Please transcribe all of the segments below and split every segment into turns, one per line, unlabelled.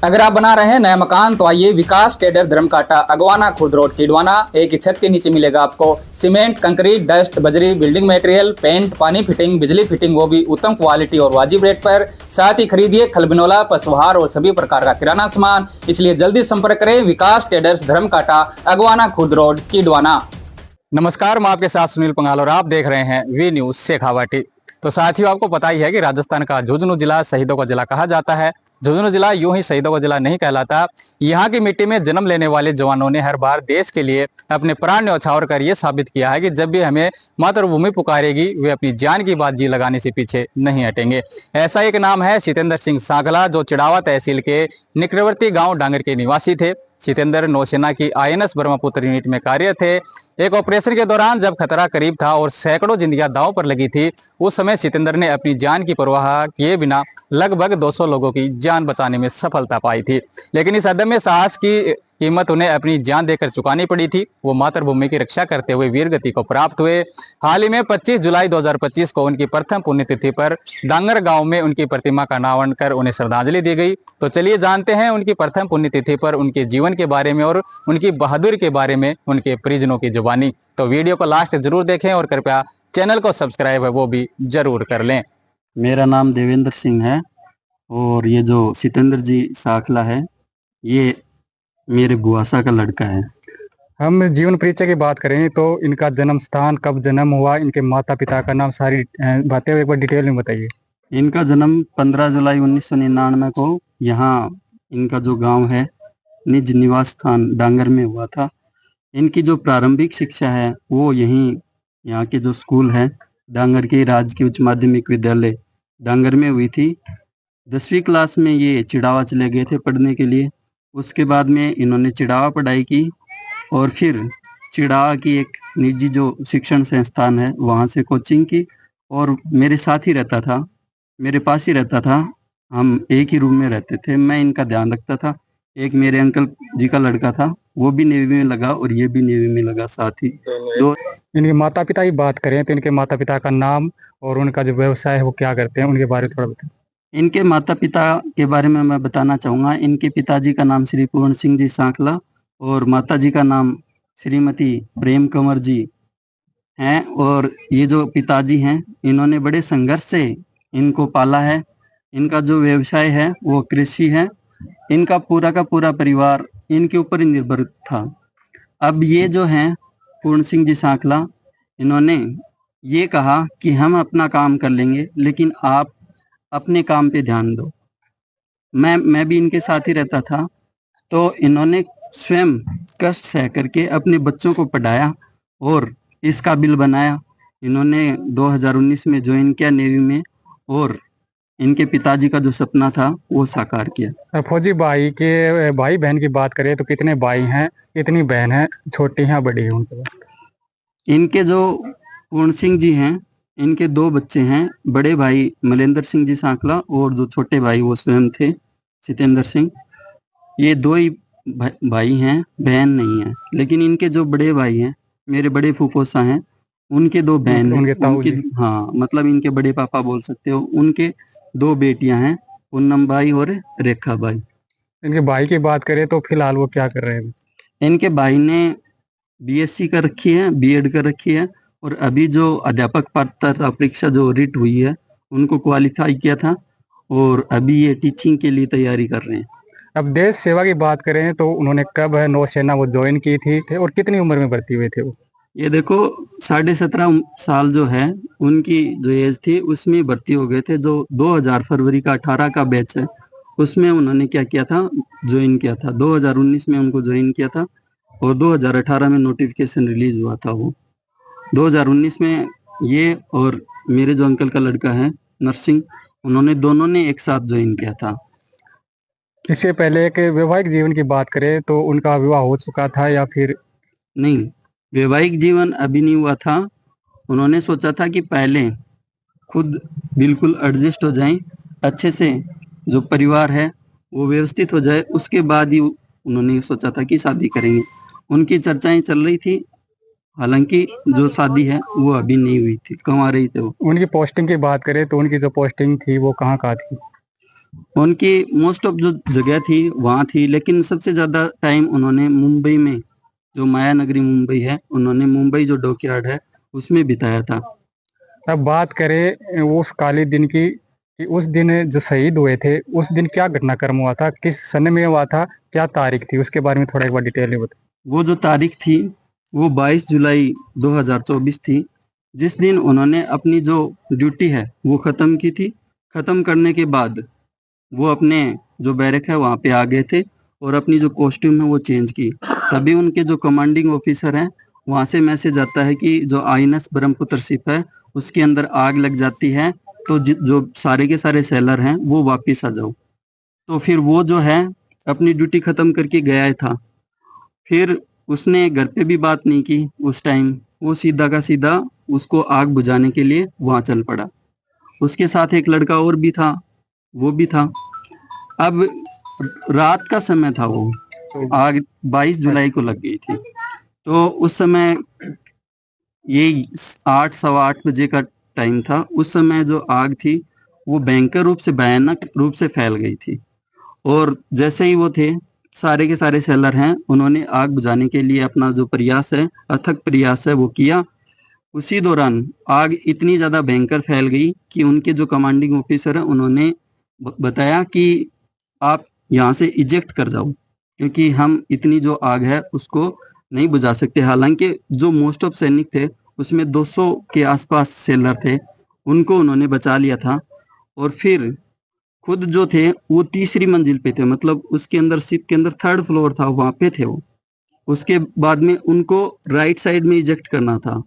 अगर आप बना रहे हैं नया मकान तो आइए विकास ट्रेडर्स धर्मकाटा अगवाना खुर्द रोड किडवाना। एक ही छत के नीचे मिलेगा आपको सीमेंट, कंक्रीट, डस्ट, बजरी, बिल्डिंग मटेरियल, पेंट, पानी फिटिंग, बिजली फिटिंग, वो भी उत्तम क्वालिटी और वाजिब रेट पर। साथ ही खरीदिए खलबिनोला, पशुहार और सभी प्रकार का किराना सामान। इसलिए जल्दी संपर्क करें विकास ट्रेडर्स धर्मकाटा अगवाना खुर्द रोड किडवाना।
नमस्कार, मैं आपके साथ सुनील पंगाल और आप देख रहे हैं वी न्यूज शेखावाटी। तो साथियों, आपको पता ही है कि राजस्थान का झुंझुनू जिला शहीदों का जिला कहा जाता है। झुंझुनू जिला यूं ही शहीदों का जिला नहीं कहलाता। यहाँ की मिट्टी में जन्म लेने वाले जवानों ने हर बार देश के लिए अपने प्राण न्यौछावर कर ये साबित किया है कि जब भी हमें मातृभूमि पुकारेगी वे अपनी जान की बात जी लगाने से पीछे नहीं हटेंगे। ऐसा एक नाम है सितेंद्र सिंह सांखला, जो चिड़ावा तहसील के निकटवर्ती गांव डांगर के निवासी थे। सितेंद्र नौसेना की आईएनएस ब्रह्मपुत्र यूनिट में कार्यरत थे। एक ऑपरेशन के दौरान जब खतरा करीब था और सैकड़ों जिंदगियां दांव पर लगी थी, उस समय सितेंद्र ने अपनी जान की परवाह किए बिना लगभग 200 लोगों की जान बचाने में सफलता पाई थी। लेकिन इस अदम्य साहस की कीमत उन्हें अपनी जान देकर चुकानी पड़ी थी। वो मातृभूमि की रक्षा करते हुए वीर गति को प्राप्त हुए। हाल ही में 25 जुलाई 2025 को उनकी प्रथम पुण्यतिथि पर डांगर गांव में उनकी प्रतिमा का अनावरण कर उन्हें श्रद्धांजलि दी गई। तो चलिए जानते हैं उनकी प्रथम पुण्यतिथि पर उनके जीवन के बारे में और उनकी बहादुरी के बारे में उनके परिजनों की जुबानी। तो वीडियो को लास्ट जरूर देखें और कृपया चैनल को सब्सक्राइब है वो भी जरूर कर लें।
मेरा नाम देवेंद्र सिंह है और ये जो सितेंद्र जी साखला है ये मेरे बुआसा का लड़का है।
हम जीवन परिचय की बात करें तो इनका जन्म स्थान, कब जन्म हुआ, इनके माता पिता का नाम, सारी बातें एक बार डिटेल में बताइए।
इनका जन्म 15 जुलाई 1999 को यहाँ इनका जो गांव है निज निवास स्थान डांगर में हुआ था। इनकी जो प्रारंभिक शिक्षा है वो यहीं यहाँ के जो स्कूल है डांगर के राजकीय उच्च माध्यमिक विद्यालय डांगर में हुई थी। 10वीं क्लास में ये चिड़ावा चले गए थे पढ़ने के लिए। उसके बाद में इन्होंने चिड़ावा पढ़ाई की और फिर चिड़ावा की एक निजी जो शिक्षण संस्थान है वहाँ से कोचिंग की और मेरे साथ ही रहता था, मेरे पास ही रहता था। हम एक ही रूम में रहते थे, मैं इनका ध्यान रखता था। एक मेरे अंकल जी का लड़का था, वो भी नेवी में लगा और ये भी नेवी में लगा साथ ही। दो
इनके माता पिता की बात करें तो इनके माता पिता का नाम और उनका जो व्यवसाय है वो क्या करते हैं, उनके बारे में थोड़ा बताएं।
इनके माता पिता के बारे में मैं बताना चाहूँगा। इनके पिताजी का नाम श्री पूर्ण सिंह जी सांखला और माता जी का नाम श्रीमती प्रेम कंवर जी हैं। और ये जो पिताजी हैं इन्होंने बड़े संघर्ष से इनको पाला है। इनका जो व्यवसाय है वो कृषि है। इनका पूरा का पूरा परिवार इनके ऊपर ही निर्भर था। अब ये जो हैं पूर्ण सिंह जी सांखला, इन्होंने ये कहा कि हम अपना काम कर लेंगे लेकिन आप अपने काम पे ध्यान दो। मैं भी इनके साथ ही रहता था। तो इन्होंने स्वयं कष्ट सह करके अपने बच्चों को पढ़ाया और इस काबिल बनाया। इन्होंने 2019 में ज्वाइन किया नेवी में और इनके पिताजी का जो सपना था वो साकार किया।
फौजी भाई के भाई बहन की बात करें तो कितने भाई हैं, कितनी बहन है, छोटी हैं बड़ी है उनके बाद?
इनके जो पूर्ण सिंह जी हैं इनके 2 बच्चे हैं। बड़े भाई मलेंद्र सिंह जी सांखला और जो छोटे भाई वो स्वयं थे सितेंद्र सिंह। ये 2 ही भाई हैं, बहन नहीं है। लेकिन इनके जो बड़े भाई हैं, मेरे बड़े फूफोसा हैं, उनके 2 बहन हैं। उनके हाँ, मतलब इनके बड़े पापा बोल सकते हो। उनके 2 बेटियां हैं, पूनम भाई और रेखा भाई।
इनके भाई की बात करें तो फिलहाल वो क्या कर रहे हैं?
इनके भाई ने बीएससी कर रखी है, बीएड कर रखी है और अभी जो अध्यापक पात्रता परीक्षा जो रिट हुई है उनको क्वालिफाई किया था और अभी ये टीचिंग के लिए तैयारी कर रहे हैं।
अब देश सेवा की बात करें तो उन्होंने कब है नौसेना वो ज्वाइन की थी और कितनी उम्र में भर्ती हुए थे वो?
ये देखो 17.5 साल जो है उनकी जो एज थी उसमें भर्ती हो गए थे। जो 2000 फरवरी का 18 का बैच है उसमें उन्होंने क्या किया था, ज्वाइन किया था। 2019 में उनको ज्वाइन किया था और 2018 में नोटिफिकेशन रिलीज हुआ था। वो 2019 में ये और मेरे जो अंकल का लड़का है नरसिंह, उन्होंने दोनों ने एक साथ ज्वाइन किया था।
इससे पहले एक वैवाहिक जीवन की बात करें तो उनका विवाह हो चुका था या फिर?
नहीं, वैवाहिक जीवन अभी नहीं हुआ था। उन्होंने सोचा था कि पहले खुद बिल्कुल एडजस्ट हो जाएं, अच्छे से जो परिवार है वो व्यवस्थित हो जाए, उसके बाद ही उन्होंने सोचा था कि शादी करेंगे। उनकी चर्चाएं चल रही थी, हालांकि जो शादी है वो अभी नहीं हुई थी, कमा रही थे वो।
उनकी पोस्टिंग की बात करें तो उनकी जो पोस्टिंग थी वो कहाँ थी?
उनकी मोस्ट ऑफ जो जगह थी वहाँ थी, लेकिन सबसे ज़्यादा टाइम उन्होंने मुंबई में, जो माया नगरी मुंबई है, उन्होंने मुंबई जो डॉकयार्ड है उसमें बिताया था।
अब बात करें उस काले दिन की कि उस दिन जो शहीद हुए थे उस दिन क्या घटनाक्रम हुआ था, किस सन में हुआ था, क्या तारीख थी, उसके बारे में थोड़ा एक बार डिटेल में बताइए।
वो जो तारीख थी वो 22 जुलाई 2024 थी, जिस दिन उन्होंने अपनी जो ड्यूटी है वो ख़त्म की थी। ख़त्म करने के बाद वो अपने जो बैरक है वहाँ पे आ गए थे और अपनी जो कॉस्ट्यूम है वो चेंज की। तभी उनके जो कमांडिंग ऑफिसर हैं वहाँ से मैसेज आता है कि जो आईएनएस ब्रह्मपुत्र शिप है उसके अंदर आग लग जाती है, तो जो सारे के सारे सेलर हैं वो वापस आ जाओ। तो फिर वो जो है अपनी ड्यूटी खत्म करके गया था। फिर उसने घर पे भी बात नहीं की उस टाइम, वो सीधा का सीधा उसको आग बुझाने के लिए वहां चल पड़ा। उसके साथ एक लड़का और भी था, वो भी था। अब रात का समय था, वो आग 22 जुलाई को लग गई थी। तो उस समय ये 8 सवा 8 बजे का टाइम था। उस समय जो आग थी वो भयंकर रूप से, भयानक रूप से फैल गई थी। और जैसे ही वो थे, सारे के सारे सेलर हैं, उन्होंने आग बुझाने के लिए अपना जो प्रयास है, अथक प्रयास है, वो किया। उसी दौरान आग इतनी ज़्यादा भयंकर फैल गई कि उनके जो कमांडिंग ऑफिसर हैं उन्होंने बताया कि आप यहाँ से इजेक्ट कर जाओ, क्योंकि हम इतनी जो आग है उसको नहीं बुझा सकते। हालांकि जो मोस्ट ऑफ सैनिक थे उसमें 200 के आसपास सेलर थे, उनको उन्होंने बचा लिया था। और फिर खुद जो थे वो तीसरी मंजिल पे थे, मतलब उसके अंदर, शिप के अंदर 3rd फ्लोर था, वहां पे थे वो। उसके बाद में उनको राइट साइड में इजेक्ट करना था,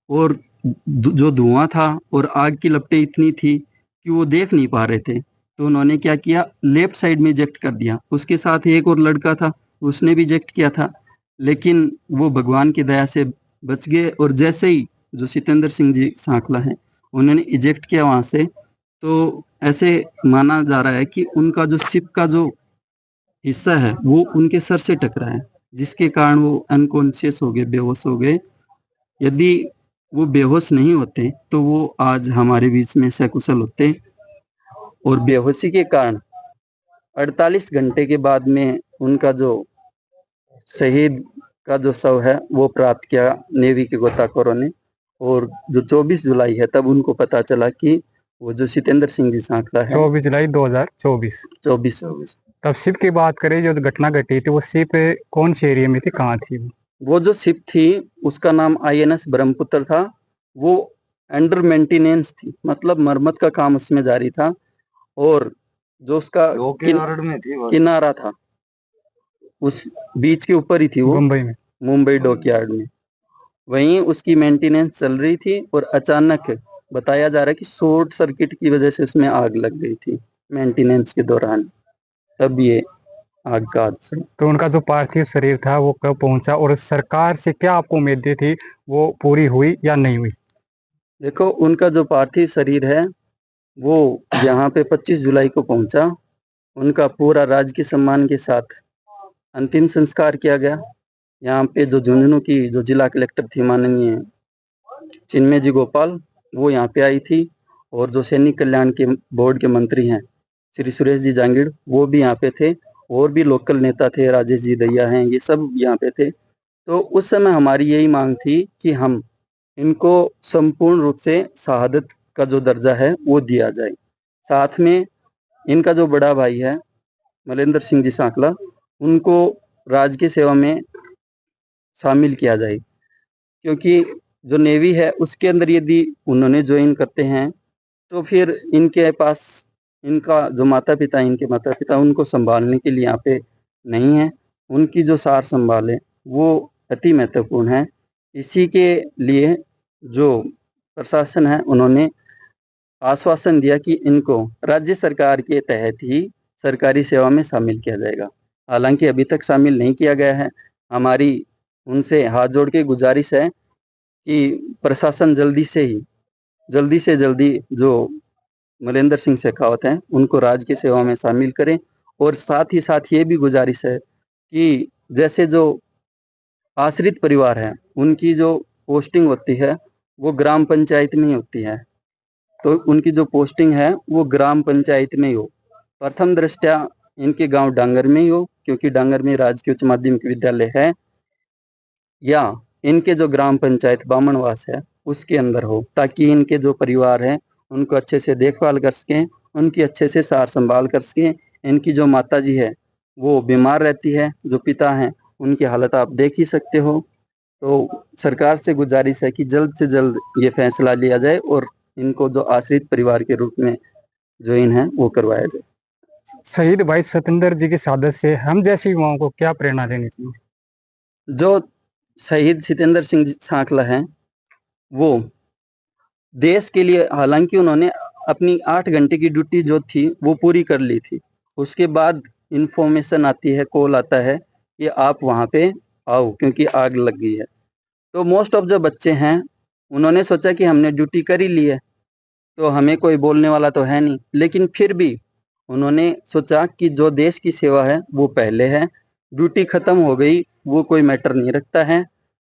और जो धुआं था और आग की लपटें इतनी थी कि वो देख नहीं पा रहे थे। तो उन्होंने क्या किया, लेफ्ट साइड में इजेक्ट कर दिया। उसके साथ एक और लड़का था, उसने भी इजेक्ट किया था, लेकिन वो भगवान की दया से बच गए। और जैसे ही जो सितेंद्र सिंह जी सांकला हैं उन्होंने इजेक्ट किया वहां से, तो ऐसे माना जा रहा है कि उनका जो शिप का जो हिस्सा है वो उनके सर से टकरा है, जिसके कारण वो अनकॉन्शियस हो गए, बेहोश हो गए। यदि वो बेहोश नहीं होते तो वो आज हमारे बीच में सकुशल होते। और बेहोशी के कारण 48 घंटे के बाद में उनका जो शहीद का जो शव है वो प्राप्त किया नेवी के गोताखोरों ने। और जो 24 जुलाई है तब उनको पता चला कि वो जो सितेंद्र सिंह जी सांकला है।
24 जुलाई 2024।
24
तब शिप की बात करें, जो घटना घटी थी वो शिप कौन से एरिया में थी, कहाँ थी वो?
वो जो शिप थी उसका नाम आईएनएस ब्रह्मपुत्र था। वो अंडर मेंटेनेंस थी, मतलब मरम्मत का काम उसमें जारी था। और जो उसका किनारा था उस बीच के ऊपर ही थी वो,
मुंबई में।
मुंबई डॉकयार्ड में। वहीं उसकी मेंटेनेंस चल रही थी और अचानक बताया जा रहा है कि शॉर्ट सर्किट की वजह से उसमें आग लग गई थी मेंटेनेंस के दौरान, तब ये आग का हादसा।
तो उनका जो पार्थिव शरीर था वो कब पहुंचा, और सरकार से क्या आपको उम्मीदें थी, वो पूरी हुई या नहीं हुई?
देखो, उनका जो पार्थिव शरीर है वो यहाँ पे 25 जुलाई को पहुंचा। उनका पूरा राजकीय सम्मान के साथ अंतिम संस्कार किया गया। यहाँ पे जो झुंझुनू की जो जिला कलेक्टर थी माननीय चिन्मय जी गोपाल, वो यहाँ पे आई थी। और जो सैनिक कल्याण के बोर्ड के मंत्री हैं श्री सुरेश जी जांगिड़, वो भी यहाँ पे थे। और भी लोकल नेता थे, राजेश जी दैया हैं, ये सब यहाँ पे थे। तो उस समय हमारी यही मांग थी कि हम इनको संपूर्ण रूप से शहादत का जो दर्जा है वो दिया जाए। साथ में इनका जो बड़ा भाई है मलेंद्र सिंह जी सांकला, उनको राजकीय सेवा में शामिल किया जाए। क्योंकि जो नेवी है उसके अंदर यदि उन्होंने ज्वाइन करते हैं तो फिर इनके पास, इनका जो माता पिता, इनके माता पिता उनको संभालने के लिए यहाँ पे नहीं है। उनकी जो सार संभाल है वो अति महत्वपूर्ण है। इसी के लिए जो प्रशासन है उन्होंने आश्वासन दिया कि इनको राज्य सरकार के तहत ही सरकारी सेवा में शामिल किया जाएगा। हालांकि अभी तक शामिल नहीं किया गया है। हमारी उनसे हाथ जोड़ के गुजारिश है कि प्रशासन जल्दी से जल्दी जो मलेंद्र सिंह शेखावत हैं उनको राजकीय सेवा में शामिल करें। और साथ ही साथ ये भी गुजारिश है कि जैसे जो आश्रित परिवार हैं उनकी जो पोस्टिंग होती है वो ग्राम पंचायत में ही होती है, तो उनकी जो पोस्टिंग है वो ग्राम पंचायत में ही हो। प्रथम दृष्टया इनके गांव डांगर में ही हो, क्योंकि डांगर में राजकीय उच्च माध्यमिक विद्यालय है, या इनके जो ग्राम पंचायत बामणवास है उसके अंदर हो, ताकि इनके जो परिवार है उनको अच्छे से देखभाल कर सकें, उनकी अच्छे से सार संभाल कर सकें। इनकी जो माता जी है वो बीमार रहती है, जो पिता हैं उनकी हालत आप देख ही सकते हो। तो सरकार से गुजारिश है कि जल्द से जल्द ये फैसला लिया जाए और इनको जो आश्रित परिवार के रूप में ज्वाइन है वो करवाया जाए।
शहीद भाई सतेंद्र जी की शहादत से हम जैसे युवाओं को क्या प्रेरणा देनी चाहिए?
जो शहीद सतेंद्र सिंह सांकला हैं वो देश के लिए, हालांकि उन्होंने अपनी 8 घंटे की ड्यूटी जो थी वो पूरी कर ली थी, उसके बाद इंफॉर्मेशन आती है, कॉल आता है कि आप वहाँ पे आओ क्योंकि आग लग गई है। तो मोस्ट ऑफ जो बच्चे हैं उन्होंने सोचा कि हमने ड्यूटी कर ही ली है तो हमें कोई बोलने वाला तो है नहीं, लेकिन फिर भी उन्होंने सोचा कि जो देश की सेवा है वो पहले है, ड्यूटी खत्म हो गई वो कोई मैटर नहीं रखता है।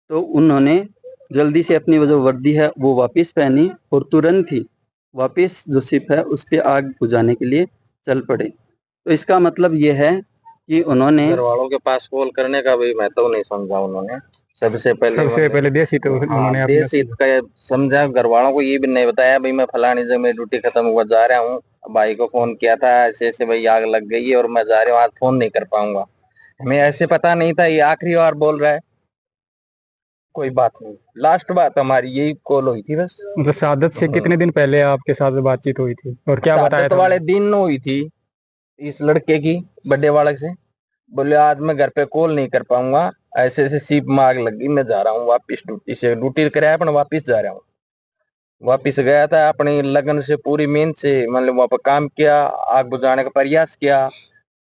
तो उन्होंने जल्दी से अपनी जो वर्दी है वो वापस पहनी और तुरंत ही वापस जो शिप है उस पर आग बुझाने के लिए चल पड़े। तो इसका मतलब ये है कि उन्होंने
घर वालों के पास कॉल करने का भी महत्व नहीं समझा उन्होंने। सबसे पहले
देश हित उन्होंने अपना
देश हित का समझा। घर वालों को ये भी नहीं बताया भाई मैं फलानी जगह में ड्यूटी खत्म हुआ जा रहा हूँ, भाई को फोन किया था ऐसे ऐसे भाई आग लग गई है और मैं जा रहा हूँ, आज फोन नहीं कर पाऊंगा। हमें ऐसे पता नहीं था ये आखिरी बार बोल रहा है। कोई बात नहीं, लास्ट बात हमारी यही कॉल हुई थी बस।
तो शहादत से कितने दिन पहले आपके साथ बातचीत हुई थी और क्या बताया
शहादत
था?
वाले दिन हुई थी इस लड़के की बर्थडे वाले से। बोले आज मैं घर पे कॉल नहीं कर पाऊंगा, ऐसे ऐसे सीप में आग लगी, मैं जा रहा हूँ वापिस ड्यूटी से, ड्यूटी कराया अपने वापिस जा रहा हूँ। वापिस गया था अपनी लगन से पूरी मेहनत से, मतलब वहां पर काम किया, आग बुझाने का प्रयास किया।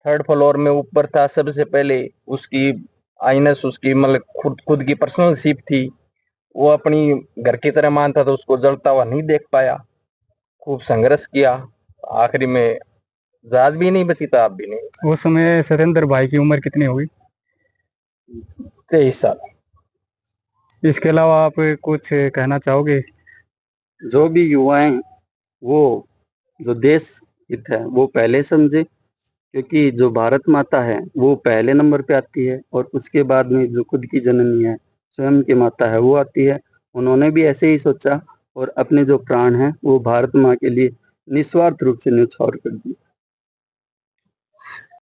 3rd फ्लोर में ऊपर था सबसे पहले, उसकी आईनस उसकी मतलब खुद खुद की पर्सनल शिप थी, वो अपनी घर की तरह मानता था, उसको जलता हुआ नहीं देख पाया। खूब संघर्ष किया, आखिरी में जहाज भी नहीं बची था, आप भी नहीं।
उस समय सतेंद्र भाई की उम्र कितनी होगी?
23 साल।
इसके अलावा आप कुछ कहना चाहोगे?
जो भी युवा हैं वो जो देश हित है वो पहले समझे, क्योंकि जो भारत माता है वो पहले नंबर पे आती है और उसके बाद में जो खुद की जननी है, स्वयं की माता है, वो आती है। उन्होंने भी ऐसे ही सोचा और अपने जो प्राण हैं वो भारत माँ के लिए निस्वार्थ रूप से न्यौछावर कर दिए।